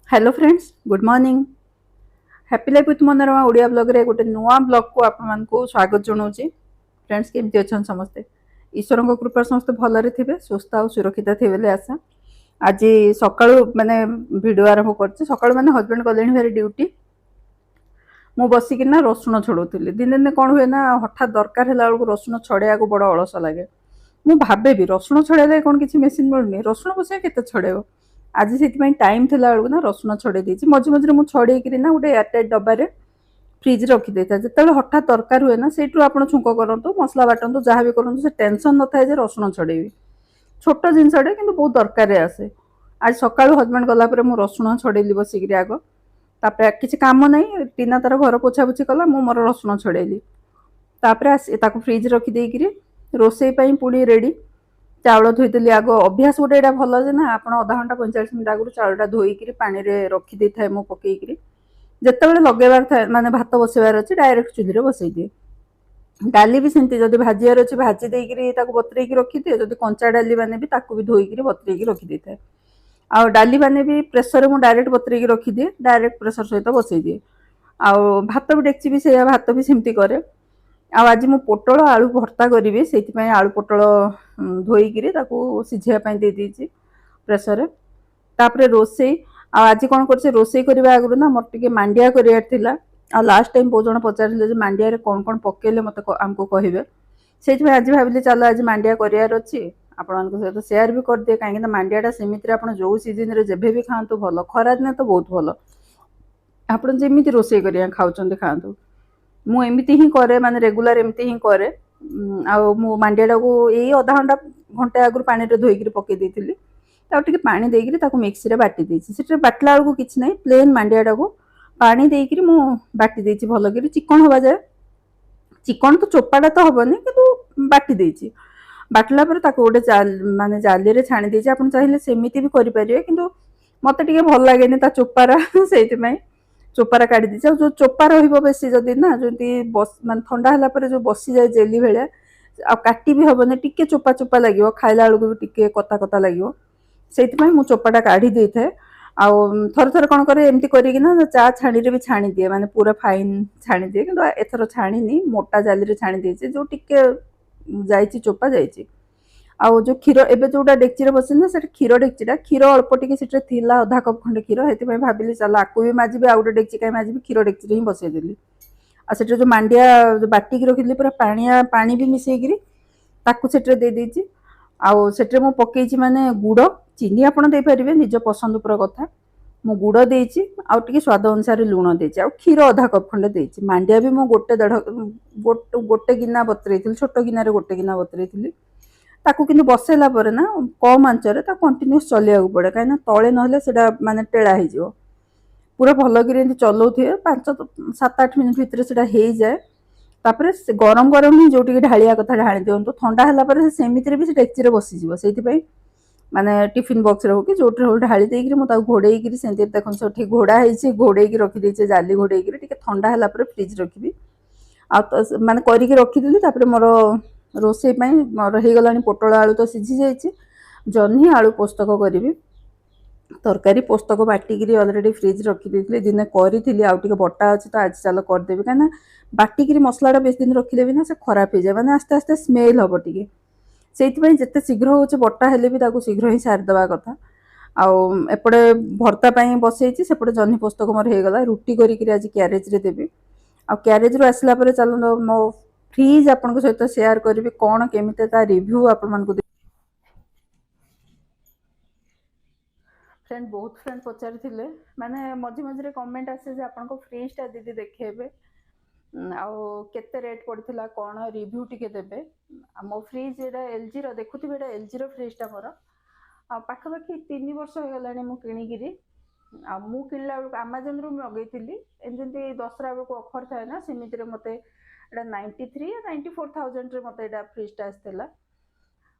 Hello friends good morning happy life with Manorama Odia blog रे गोटे नुआ ब्लॉग को आपण को स्वागत जनाऊँगी। फ्रेंड्स केमती अच्छा समस्ते ईश्वर कृपा समस्त भलरे थे सुस्थ और सुरक्षित थे बोले आशा। आज सका माने भिड आरंभ कर सका मैंने हजबैंड गले भारी ड्यूटी मु बसिकिना रसुण छड़ौली दिन दिन कौन हुए ना हठात दरकार है रसुण छड़े बड़ अलस लगे। मु भावे भी रसुण छड़े कौन किसी मेसीन मिलूनी रसुण बस के छड़ेब आज से टाइम थिला बेलू ना रसुण छड़े देती मझे मझे मुझे छड़े ना गोटे एयरटाइट डब्बारे फ्रिज रखी देता है जिते हठात दरकार हुए ना से आप छुंक करूँ मसला बाटू जहाँ भी करूँ से टेंशन न थाए रसुण छड़ेबी छोट जिनसटे कि बहुत दरकार आसे। आज सका हजबैंड गलापर मुझे रसुण छड़ेली बसिक आग तापर किसी काम ना टीना तार घर पोछापोछि कला मु मोर रसुण छड़ेली तापर फ्रिज रखिदेकि रोसई पुणी रेडी चाउल धोईदेली आग अभ्यास गोटे यहाँ भल जे ना आप अधा घंटा 45 मिनट आगु चाउलटा धोईकि पानी रे रखी थाए मु पकईकि जितेबाला लगेबार थाए माने भात बसैबार अच्छे डायरेक्ट चुली बसई दिए। डाली भी सेमती जब भाजार अच्छे भाजी देकि बतरेकी रखिदिए जब कंचा डाली मैंने भी धोईकि बतरेकी रखी थाए आ डाली मैंने भी प्रेसर में डायरेक्ट बतरेकी रखिदिए डायरेक्ट प्रेसर सहित बसई दिए आ भात भी डेक्ची भी से भात भी सेमती करे। आज मु पोटल आलू भर्ता करी से आलू पोटल धोईकि सिझापी दे दीची प्रेसर तापर रोसई आज कौन कर रोसई करने आगु ना मोर टे मांडिया करार आ लास्ट टाइम बहुत जन पचारे मांडिया कौन कौन पकेले मत आमको कहे से आज भाविली चलो आज मांडिया करार अच्छी आपण सहित सेयार भी कर दिए कहीं मांडियाटा सेमती आप जो सीजन जब भी खातु भल खरा दिन तो बहुत भल आपड़ जमी रोसई कर खाऊँ खातु मु एमती ही करे माने रेगुलर एमती ही करे मु मांडिया को यही अधा घंटा घंटे आगु पानी रे धोईकि पकई देती टे पानी देकि मिक्सी रे बाटी देछि से बाटला बेलू किसी ना प्लेन मांडियाटा को पानी देकि मु बाटी देछि भल कर चिकन हवा जाए चिकन तो चोपाटा तो हेनी कि बाटी देछि बाटला गोटे माने जाली रे छाणी देछि आप चाहिए सेमती भी करें कि मत टे भल लगे चोपारा से चोपारा काढ़ी देछि जो चोपा बेस जदि ना जमी मान ठंडा है जो बसी जाए जेली भाया आ काटी भी हेनी टी चोपा चोपा लगे खाला बेलू भी टी कता कता लगे से चोपाटा काढ़ी दे थाए थर थर कौन करे एमती करना चा छाणी भी छाणी दिए माने पूरा फाइन छाणी दिए कि एथर छाणी मोटा जाली छाणी दे जो टिके जाइए चोपा जाइए आउ जो क्षीर एवं जोटा डेक्ची बस ना से क्षीर डेक्चीटा क्षीर अल्प टी अधा कप खंडे क्षीर से भाविली चल आपको भी माजिबी आउ गोटे डेक्ची कहीं माजिबी क्षीर डेक्ची ही बसईदेली आ से जो मांडिया जो बाटिक रखी पूरा पानिया पानी भी मिसेकरी से दे देछि आउ से मु पकईछि माने गुड़ चीनी आप पारे निज पसंद उपर कथा मु गुड़ देछि आउ टिके स्वाद अनुसार लुण देछि आउ क्षीर अधा कप खंडे देछि मांडिया भी मु गोटे गिना बतरई छोट गिनारे गोटे गिना बतरई ताकू किंतु बसैला पर ना कम आंचरे कंटिन्यूस चलिया पड़े कहीं तले ना माने टेढ़ा हो पूरा भल कर चलाऊे 5-7-8 मिनट भितर से जाए तापर से गरम गरम ही जो ढालिया कथा ढाणी दिंतु ठंडा है सेमती भी डेक्ची बसीज से माने टिफिन बॉक्स रे हो कि जो ढाली देकि मुझे घोड़े से देखो से घोड़ा है घोड़े रखीदे जाली घोड़े ठंडा है फ्रिज रखी आ माने करके रखीदेली मोर रोसई मोर हो गला पोटल आलू तो सीझी जाइए जह्नी आलू पोस्तक करी तरकारी पोस्तक बाटिकी अलरेडी फ्रिज रखी दिने करी आउ टे बटा अच्छे तो आज चल करदेवी कहीं बाटिक मसलाटा बेस दिन रखिले भी ना से खराब हो जाए मैंने आस्ते आस्ते स्मेल हम टे से जिते शीघ्र हो बटा हेले भी शीघ्र ही सारीदवा कथा आपटे भर्ता बसई सेपटे जह्नी पोस्तक मोर हो गला रुटी करी आज क्यारेज रे देवी आ क्यारेज रू आसला चलो मो फ्रिज आपण सहित शेयर करी कौन केमी रिव्यू आपण फ्रेंड बहुत फ्रेंड पचारि माने मझे मझे कमेंट आसे आपको फ्रिजटा दीदी देखेबे केते रेट पड़ता कौन रिव्यू टिके देबे मो फ्रिज एटा एलजी रो देखुथिबे एटा एलजी रो फ्रिजटा मोर पाखापाखि 3 वर्ष हो गलानी मु किणिकिरी मु किणला अमेजन रू मगैली एमती दसरा बेलू ऑफर थाए ना सेमिति मते एटा 93,000-94,000 रे मते एटा फ्रिजटा आसला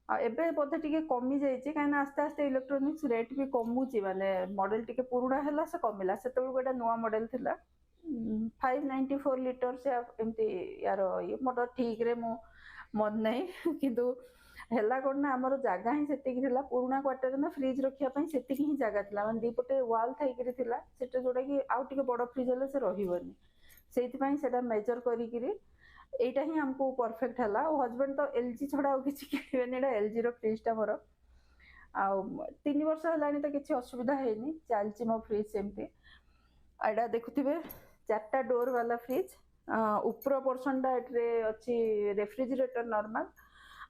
एबे बोधे टिके कमी जाइए कहीं आस्ते आस्ते इलेक्ट्रोनिक्स रेट भी कमुची माने मॉडल टिके पुराना है से कमिला से गोटे नुआ मॉडल थिला 594 लीटर से एमती यार ये मोर ठीक रे मो मन नहीं किंतु ହେଲା କ'ଣ ନା ଆମର ଜାଗା ହିଁ ସେତିକି ଥିଲା, ପୁରୁଣା କ୍ୱାର୍ଟର ନା ଫ୍ରିଜ୍ ରଖିବା ପାଇଁ ସେତିକି ହିଁ ଜାଗା ଥିଲା, ମାନେ ଦୁଇପଟେ ୱାଲ୍ ଥାଇକିରି ଥିଲା ସେଟା, ଯୋଉଟାକି ଆଉ ଟିକେ ବଡ଼ ଫ୍ରିଜ୍ ହେଲେ ସେ ରହିବନି, ସେଇଥିପାଇଁ ସେଟା ମେଜର କରିକିରି এইটা ହିଁ ଆମକୁ ପରଫେକ୍ଟ ହେଲା। ଆଉ ହଜବେଣ୍ଡ ତ ଏଲଜି ଛଡ଼ା ଆଉ କିଛି କିଣିବେନି, ଏଇଟା ଏଲଜିର ଫ୍ରିଜ୍ଟା ମୋର। ଆଉ 3 ବର୍ଷ ହେଲାଣି ତ କିଛି ଅସୁବିଧା ହେଇନି, ଚାଲିଛି ମୋ ଫ୍ରିଜ୍ ସେମିତି। ଏଇଟା ଦେଖୁଥିବେ 4ଟା ଡୋର୍ ବାଲା ଫ୍ରିଜ୍। ଉପର ପୋର୍ସନଟା ଏଥିରେ ଅଛି ରେଫ୍ରିଜରେଟର ନର୍ମାଲ,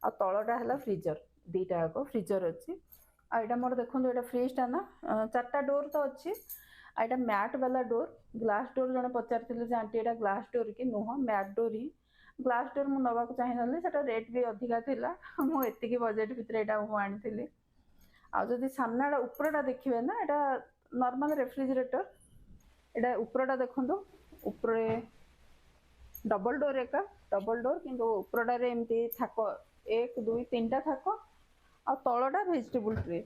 ଆଉ ତଳଟା ହେଲା ଫ୍ରିଜର, ଦୁଇଟା ଯାକ ଫ୍ରିଜର ଅଛି। ଆଉ ଏଇଟା ମୋର ଦେଖନ୍ତୁ, ଏଇଟା ଫ୍ରିଜ୍ଟା ନା 4ଟା ଡୋର୍ ତ ଅଛି। ଆଉ ଏଇଟା ମ୍ୟାଟ୍ ବାଲା ଡୋର୍, ଗ୍ଲାସ୍ ଡୋର୍। ଜଣେ ପଚାରିଥିଲେ ଯେ ଆଣ୍ଟି ଏଇଟା ଗ୍ଲାସ୍ ଡୋର୍ କି? ନୁହଁ, ମ୍ୟାଟ୍ ଡୋର୍ ହିଁ। ଗ୍ଲାସ୍ ଡୋର୍ ମୁଁ ନେବାକୁ ଚାହିଁନଥିଲି, ସେଟା ରେଟ୍ ବି ଅଧିକା ଥିଲା, ମୁଁ ଏତିକି ବଜେଟ୍ ଭିତରେ ଏଇଟା ମୁଁ ଆଣିଥିଲି। ଆଉ ଯଦି ସାମ୍ନାଟା ଉପରଟା ଦେଖିବେ ନା, ଏଇଟା ନର୍ମାଲ ରେଫ୍ରିଜରେଟର। ଏଇଟା ଉପରଟା ଦେଖନ୍ତୁ, ଉପରେ ଡବଲ ଡୋର୍ ଏକା, ଡବଲ ଡୋର୍, କିନ୍ତୁ ଉପରଟାରେ ଏମିତି ଥାକ 1 2 3ଟା ଥାକ, ଆଉ ତଳଟା ଭେଜିଟେବୁଲ ଟ୍ରେ,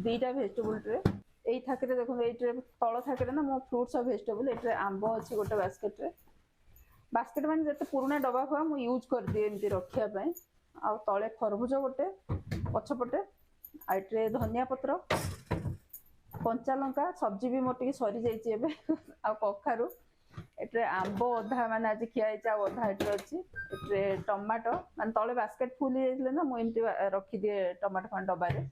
ଦୁଇଟା ଭେଜିଟେବୁଲ ଟ୍ରେ। ଏଇ ଥାକରେ ଦେଖନ୍ତୁ, ଏଇ ଟ୍ରେ ତଳ ଥାକରେ ନା ମୋ ଫ୍ରୁଟ୍ସ ଆଉ ଭେଜିଟେବୁଲ, ଏଇଥିରେ ଆମ୍ବ ଅଛି ଗୋଟେ ବାସ୍କେଟରେ। ବାସ୍କେଟ ମାନେ ଯେତେ ପୁରୁଣା ଡବା ଫବା ମୁଁ ୟୁଜ୍ କରିଦିଏ ଏମିତି ରଖିବା ପାଇଁ। ଆଉ ତଳେ ଖରଭୁଜ ଗୋଟେ ପଛପଟେ, ଆଉ ଏଥିରେ ଧନିଆ ପତ୍ର, କଞ୍ଚା ଲଙ୍କା, ସବଜି ବି ମୋର ଟିକେ ସରିଯାଇଛି ଏବେ, ଆଉ କଖାରୁ। ଏଥିରେ ଆମ୍ବ ଅଧା ମାନେ ଆଜି ଖିଆ ହେଇଛି, ଆଉ ଅଧା ଏଥିରେ ଅଛି। ଏଥିରେ ଟମାଟୋ, ମାନେ ତଳେ ବାସ୍କେଟ ଫୁଲ୍ ହେଇଯାଇଥିଲେ ନା, ମୁଁ ଏମିତି ରଖିଦିଏ ଟମାଟୋ ଫାଣ୍ଡ ଡବାରେ।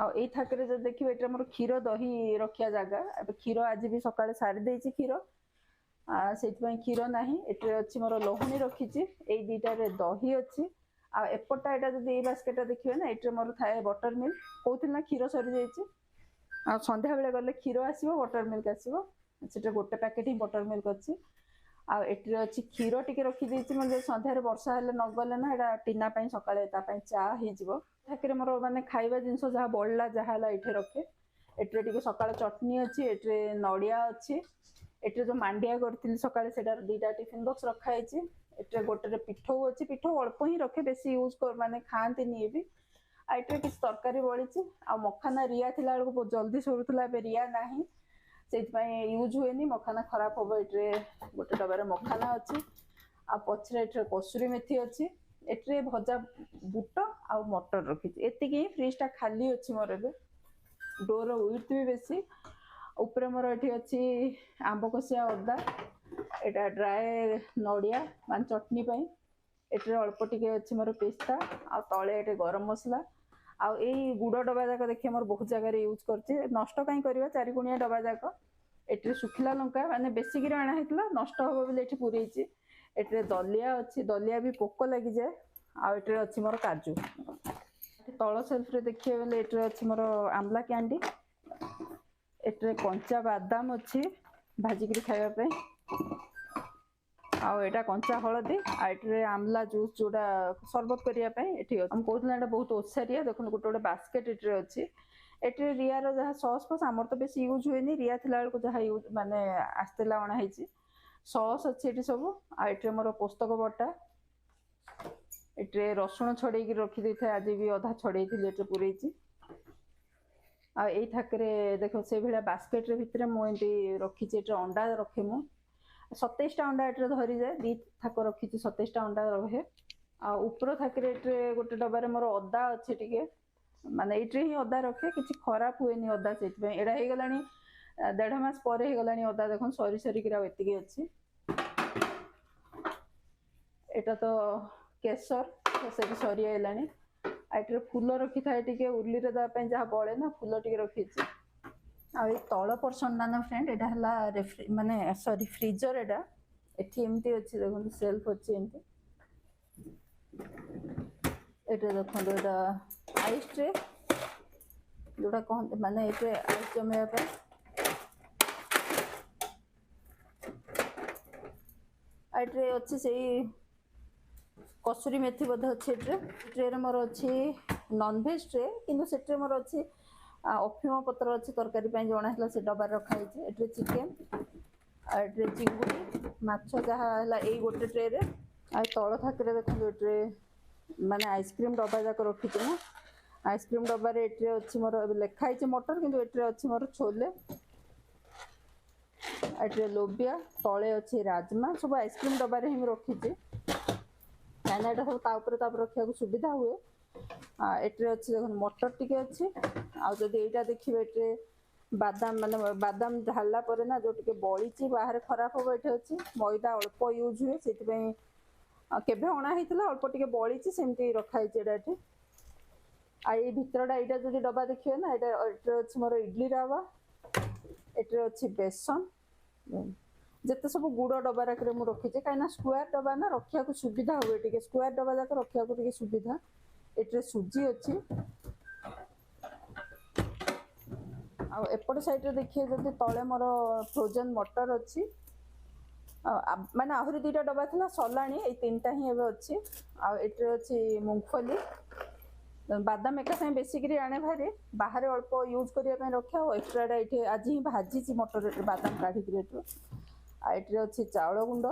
ଆଉ ଏଇ ଥାକରେ ଯଦି ଦେଖିବେ, ଏଇଟା ଆମର କ୍ଷୀର ଦହି ରଖିବା ଜାଗା। ଏବେ କ୍ଷୀର ଆଜି ବି ସକାଳେ ସାରି ଦେଇଛି କ୍ଷୀର, ସେଇଥିପାଇଁ କ୍ଷୀର ନାହିଁ। ଏଥିରେ ଅଛି ମୋର ଲହୁଣୀ ରଖିଛି, ଏଇ ଦୁଇଟାରେ ଦହି ଅଛି। ଆଉ ଏପଟଟା, ଏଇଟା ଯଦି ଏଇ ବାସ୍କେଟଟା ଦେଖିବେ ନା, ଏଇଥିରେ ମୋର ଥାଏ ବଟର ମିଲ୍କ। କହୁଥିଲି ନା କ୍ଷୀର ସରିଯାଇଛି, ଆଉ ସନ୍ଧ୍ୟାବେଳେ ଗଲେ କ୍ଷୀର ଆସିବ, ବଟର ମିଲ୍କ ଆସିବ। ସେଟା ଗୋଟେ ପ୍ୟାକେଟ୍ ହିଁ ବଟର ମିଲ୍କ ଅଛି। ଆଉ ଏଠିରେ ଅଛି କ୍ଷୀର ଟିକେ ରଖିଦେଇଛି, ମାନେ ସନ୍ଧ୍ୟାରେ ବର୍ଷା ହେଲେ ନଗଲେ ନା, ଏଇଟା ଟିନା ପାଇଁ ସକାଳେ ତା ପାଇଁ ଚା ହେଇଯିବ। ଥାକରେ ମୋର ମାନେ ଖାଇବା ଜିନିଷ ଯାହା ବଳିଲା ଯାହା ହେଲା ଏଇଠି ରଖେ। ଏଠିରେ ଟିକେ ସକାଳ ଚଟଣି ଅଛି, ଏଠିରେ ନଡ଼ିଆ ଅଛି, ଏଠିରେ ଯେଉଁ ମାଣ୍ଡିଆ କରିଥିଲି ସକାଳେ ସେଟାର 2ଟା ଟିଫିନ୍ ବକ୍ସ ରଖା ହେଇଛି। ଏଠିରେ ଗୋଟେରେ ପିଠଉ ଅଛି, ପିଠଉ ଅଳ୍ପ ହିଁ ରଖେ, ବେଶୀ ୟୁଜ୍ ମାନେ ଖାଆନ୍ତିନି ଏ ବି। ଆଉ ଏଠିରେ କିଛି ତରକାରୀ ବଳିଛି। ଆଉ ମଖାନା ରିଆ ଥିଲା ବେଳକୁ ବହୁତ ଜଲ୍ଦି ସରୁଥିଲା, ଏବେ ରିଆ ନାହିଁ, ସେଇଥିପାଇଁ ୟୁଜ୍ ହୁଏନି, ମଖାନା ଖରାପ ହବ। ଏଠିରେ ଗୋଟେ ଡବାରେ ମଖାନା ଅଛି, ଆଉ ପଛରେ ଏଠିରେ କସୁରୀ ମେଥି ଅଛି। ଏଠିରେ ଭଜା ବୁଟ ଆଉ ମଟର ରଖିଛି, ଏତିକି ହିଁ। ଫ୍ରିଜ୍ଟା ଖାଲି ଅଛି ମୋର ଏବେ, ଡୋର ୱିଡ୍ଥ ବି ବେଶୀ। ଉପରେ ମୋର ଏଠି ଅଛି ଆମ୍ବ କଷିଆ ଅଦା, ଏଇଟା ଡ୍ରାଏ ନଡ଼ିଆ ମାନେ ଚଟଣି ପାଇଁ। ଏଠିରେ ଅଳ୍ପ ଟିକେ ଅଛି ମୋର ପିସ୍ତା, ଆଉ ତଳେ ଏଠି ଗରମ ମସଲା। ଆଉ ଏଇ ଗୁଡ଼ ଡବା ଯାକ ଦେଖିବା ମୋର ବହୁତ ଜାଗାରେ ୟୁଜ୍ କରୁଛି, ନଷ୍ଟ କାହିଁ କରିବା, 4 ଗୁଣିଆ ଡବା ଯାକ। ଏଠିରେ ଶୁଖିଲା ଲଙ୍କା, ମାନେ ବେଶୀକିରି ଅଣା ହେଇଥିଲା, ନଷ୍ଟ ହବ ବୋଲି ଏଠି ପୁରେଇଛି। ଏଠିରେ ଦଲିଆ ଅଛି, ଦଲିଆ ବି ପୋକ ଲାଗିଯାଏ। ଆଉ ଏଠିରେ ଅଛି ମୋର କାଜୁ। ତଳ ସେଲ୍ଫରେ ଦେଖିବେ ବୋଲେ ଏଠିରେ ଅଛି ମୋର ଆମ୍ଲା କ୍ୟାଣ୍ଡି, ଏଠିରେ କଞ୍ଚା ବାଦାମ ଅଛି ଭାଜିକିରି ଖାଇବା ପାଇଁ, ଆଉ ଏଇଟା କଞ୍ଚା ହଳଦୀ, ଆଉ ଏଠିରେ ଆମ୍ଲା ଜୁସ୍ ଯୋଉଟା ସରବତ କରିବା ପାଇଁ ଏଠି ଅଛି। ମୁଁ କହୁଥିଲି ଏଇଟା ବହୁତ ଓସାରିଆ, ଦେଖନ୍ତୁ ଗୋଟେ ଗୋଟେ ବାସ୍କେଟ ଏଠିରେ ଅଛି। ଏଠିରେ ରିଆର ଯାହା ସସ୍ ଫସ୍ ଆମର ତ ବେଶୀ ୟୁଜ୍ ହୁଏନି, ରିଆ ଥିଲା ବେଳକୁ ଯାହା ୟୁଜ୍ ମାନେ ଆସିଥିଲା ଅଣା ହେଇଛି। ସସ୍ ଅଛି ଏଠି ସବୁ। ଆଉ ଏଠିରେ ମୋର ପୋସ୍ତକ ବଟା, ଏଠିରେ ରସୁଣ ଛଡ଼େଇକି ରଖିଦେଇଥାଏ, ଆଜି ବି ଅଧା ଛଡ଼େଇଥିଲି ଏଠି ପୁରେଇଛି। ଆଉ ଏଇ ଥାକରେ ଦେଖ ସେଇଭଳିଆ ବାସ୍କେଟରେ ଭିତରେ ମୁଁ ଏମିତି ରଖିଛି, ଏଠିରେ ଅଣ୍ଡା ରଖେ ମୁଁ, 27ଟା ଅଣ୍ଡା ଏଠିରେ ଧରିଯାଏ, 2 ଥାକ ରଖିଛି, 27ଟା ଅଣ୍ଡା ରହେ। ଆଉ ଉପର ଥାକରେ ଏଠିରେ ଗୋଟେ ଡବାରେ ମୋର ଅଦା ଅଛି ଟିକେ, ମାନେ ଏଇଠିରେ ହିଁ ଅଦା ରଖେ, କିଛି ଖରାପ ହୁଏନି ଅଦା, ସେଇଥିପାଇଁ। ଏଇଟା ହେଇଗଲାଣି 1.5 ମାସ ପରେ ହେଇଗଲାଣି ଅଦା, ଦେଖନ୍ତୁ ସରି ସରିକିରି ଆଉ ଏତିକି ଅଛି। ଏଇଟା ତ କେଶର, ସେଠି ସରି ଆଇଲାଣି। ଏଠିରେ ଫୁଲ ରଖିଥାଏ ଟିକେ, ଉର୍ଲିରେ ଦେବା ପାଇଁ ଯାହା ବଳେ ନା, ଫୁଲ ଟିକେ ରଖିଛି। ଆଉ ଏଇ ତଳ ପର୍ସନଟା ନା ଫ୍ରେଣ୍ଡ, ଏଇଟା ହେଲା ମାନେ ସରି ଫ୍ରିଜର। ଏଇଟା ଏଠି ଏମିତି ଅଛି, ଦେଖନ୍ତୁ ସେଲ୍ଫ ଅଛି ଏମିତି। ଏଠି ଦେଖନ୍ତୁ ଏଇଟା ଆଇସ୍ ଟ୍ରେ, ଯୋଉଟା କହନ୍ତି ମାନେ ଏଥିରେ ଆଇସ୍ ଜମେଇବା ପାଇଁ। ଏଠିରେ ଅଛି ସେଇ କସୁରୀ ମେଥି ବୋଧେ ଅଛି ଏଠିରେ। ଟ୍ରେରେ ମୋର ଅଛି ନନଭେଜ୍ ଟ୍ରେ, କିନ୍ତୁ ସେଥିରେ ମୋର ଅଛି ଅଫିମ ପତ୍ର ଅଛି, ତରକାରୀ ପାଇଁ ଜଣା ହେଇଥିଲା, ସେ ଡବାରେ ରଖା ହେଇଛି। ଏଠିରେ ଚିକେନ୍, ଆଉ ଏଠିରେ ଚିଙ୍ଗୁଡ଼ି, ମାଛ ଯାହା ହେଲା ଏଇ ଗୋଟେ ଟ୍ରେରେ। ଆଉ ତଳ ଥାକରେ ଦେଖନ୍ତୁ ଏଠିରେ ମାନେ ଆଇସ୍କ୍ରିମ୍ ଡବା ଯାକ ରଖିଛି ମୁଁ। ଆଇସ୍କ୍ରିମ୍ ଡବାରେ ଏଠିରେ ଅଛି ମୋର, ଏବେ ଲେଖା ହେଇଛି ମଟର, କିନ୍ତୁ ଏଠିରେ ଅଛି ମୋର ଛୋଲେ, ଏଠିରେ ଲୋବିଆ, ତଳେ ଅଛି ରାଜମା, ସବୁ ଆଇସ୍କ୍ରିମ୍ ଡବାରେ ହିଁ ମୁଁ ରଖିଛି। कहीं यहाँ सब रखा सुविधा हुए। एट्रे अच्छे देख मटर टी अच्छी आदि यहाँ देखिए ये बादाम माने बादाम ढाला पर ना जो टे बड़ी बाहर खराब हम ये अच्छी मैदा अल्प यूज हुए से केवे अणा होता अल्प टे बड़ी सेमती रखाई ये आई भितरटा यहाँ जो डब्बा देखिए ना ये अच्छी मोर इडली डब्बा एट्रे अच्छी बेसन जिते सब गुड़ डब्बा राखे मुझे रखीचे कहीं स्क्वायर डब्बा ना रखा सुविधा हुए टे स्क्वायर डब्बा जाक रखा सुविधा एट्रे सुजी अच्छी आउट साइड देखिए जब तले मोर फ्रोजन मटर अच्छी माने आहरी दुईटा डब्बा था सरला तीन टा ही अच्छी आट्रे अच्छी मूंगफली बादाम एका साथ बेसिक आने भारी बाहर अल्प यूज करने रखा एक्सट्राटा ये आज ही भाजी मटर बादाम काढ़ी अच्छी चाउल गुंड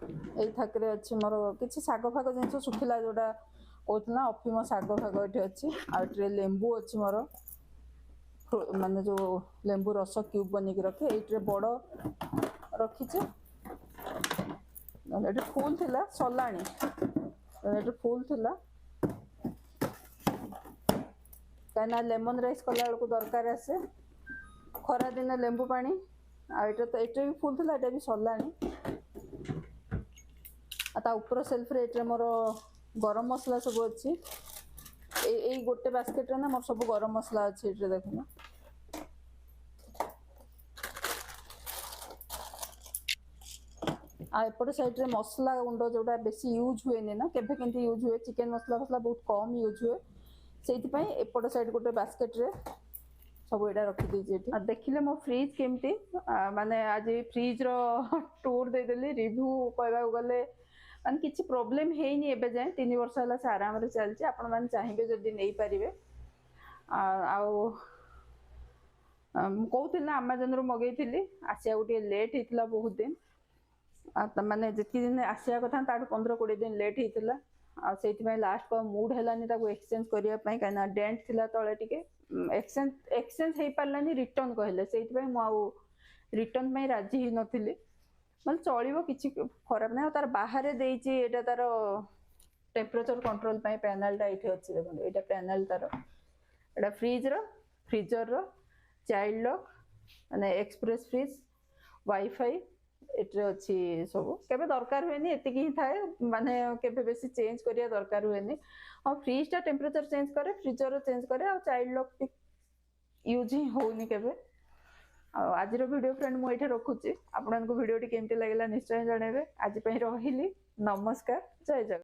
यही थाकरे अच्छी मोर किसी शाग फाग जिन सुखिला जोटा कहना अफिम शाग फाग ये अच्छी आट्रे लेंबू अच्छी मोर माने जो लेंबू रस क्यूब बनिक रखे ये बड़ रखीचे ये फुल थिला सरला ये फुल थिला कहीं लेमन राइस कला बेलू दरकार आसे खरा दिन लेंबू पानी आटा तो ये भी फुल थिला ये भी सरला ऊपर सेल्फ रे मोर गरम मसला सब अच्छी यही गोटे बास्केट ना मोर सब गरम मसला अच्छी ये देखना एपट साइड रे मसला गुंड जोटा बेसी यूज हुए ना केभे केंती यूज हुए चिकन मसला मसला बहुत कम यूज हुए से एपट साइड गोटे बास्केट रे सब यहाँ रखी दीजिए देखिले मो फ्रिज केमती माने आज फ्रिज रो टूर दे देली रिव्यू कहबा गले मान किसी प्रोब्लेम है नहीं एबे जाए 3 वर्ष है से आराम रे चलछि आपण मान चाहिए जदि नहीं पारिबे कहूँ आमाजन रू मगेली आसिया गोटे लेट होता बहुत दिन माने जितकी दिन आसिया कथा 15-20 दिन लेट होता से लास्ट को मूड हैलानी एक्सचेंज करने कहीं डेंट थिला तले टिके एक्सचेंज हो पारानी रिटर्न कहले से रिटर्न में राजी ही नथिली मतलब चलो किसी खराब ना तार बाहर देती तार टेम्परेचर कंट्रोल पैनलटा ये अच्छी देखो ये पैनल तार यहाँ फ्रीजर चाइल्ड लॉक माने एक्सप्रेस फ्रिज वाईफाई ये अच्छी सब केबे दरकार हुए एतिक ही थाए माने केबे बेसी चेंज करिया दरकार हुए हाँ फ्रिजटा टेम्परेचर चेंज करे फ्रीजर चेंज करे आ चाइल्ड लॉक यूज ही होनी केबे आज वीडियो फ्रेंड मुझे रखुची आपको वीडियो केमती लगे निश्चय जनइबे आज रही नमस्कार जय जगन्नाथ।